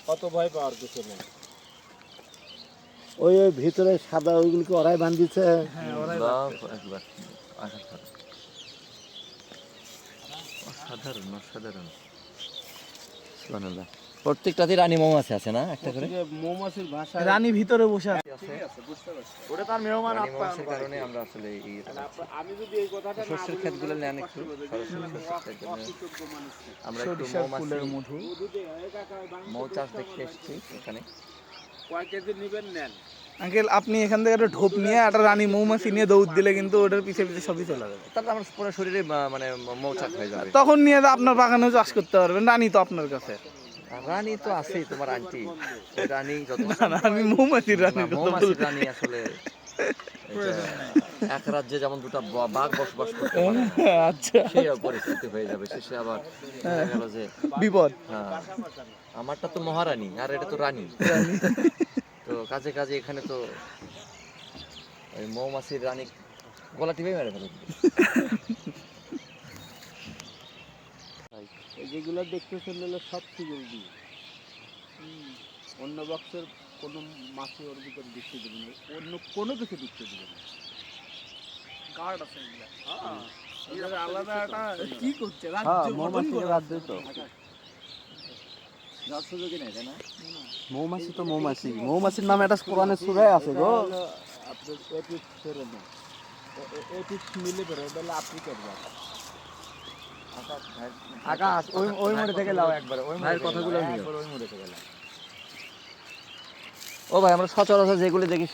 কত ভয় পাওয়ার কিছু নেই। ওই ওই ভিতরে সাদা ওইগুলোকে ওরাই বান্ধিছে। হ্যাঁ ওরাই একবার অসাধারণ অসাধারণ। সুবহানাল্লাহ। প্রত্যেকটাতে রানী মৌমাছি আছে না একটা করে? মৌমাছির ভাষা রানী ভিতরে বসে আছে। ঠিক আছে, বুঝতে পারছি। ওটা তার মেহমান রানী আপ্যায়ন মৌমাছির করে। কারণে আমরা আসলে এই আমি যদি এই কথাটা না সর্ষের বলি, ক্ষেতগুলো ওনারা নেন কষ্ট একটু, পাবে যে সরাসরি এখানে সর্ষের ক্ষেতের জন্য। অকৃতজ্ঞ মানুষ। আমরা একটু সরিষার মৌমাছি ফুলের মধু। মৌ চাষ দেখতে এসেছি এখানে। কয় কেজি নিবেন নেন। আঙ্কেল আপনি এখান থেকে একটা ঢোপ নিয়ে একটা রানী মৌমাছি নিয়ে দৌড় দিলে কিন্তু ওটার পিছে পিছে সবই চলে যাবে। তাহলে আমার পুরো শরীরে মানে মৌচাক হয়ে যাবে। তখন নিয়ে আপনার বাগানেও চাষ করতে পারবেন, রানী তো আপনার কাছে। আর রানী তো আছেই তোমার আন্টি, ওই রানী যত না, আমি মৌমাছির রানী না, মৌমাছির রানী আসলে এটা এক রাজ্যে যেমন দুটো বাঘ বসবাস করতে পারে না, আচ্ছা সেই পরিস্থিতি হয়ে যাবে শেষে। আবার দেখা গেল যে বিপদ। হ্যাঁ, আমারটা তো মহারানী আর এটা তো রানী। তো কাজে কাজে এখানে তো ওই মৌমাছির রানী গলা টিপে মেরে ফেলে। এই যেগুলো দেখতেছেন হলো সব সিগল দিয়ে। অন্য বক্সের কোনো মাছি ওর ভিতরে ঢুকতে দেবে না, অন্য কোনো কিছু ঢুকতে দেবে না। গার্ড আছে এগুলা। হ্যাঁ, এদের আলাদা একটা কি করছে হ্যাঁ, রাজ্য গঠন মৌমাছিকে করা রাজ্য তো। যার সুযোগই নেই, তাই না? মৌমাছি তো মৌমাছি। মৌমাছির নামে একটা কোরআনের সূরায় আছে গো। আপনার এপিক ফেরে না, এপিক মিলে বেরো, এটা হলো আফ্রিকার জাত। আকাশ ওই ওই মোড়ে থেকে লাও একবার। ওই ভাইয়ের কথাগুলো নিও। ও ভাই, আমরা সচরাচর যেগুলো দেখি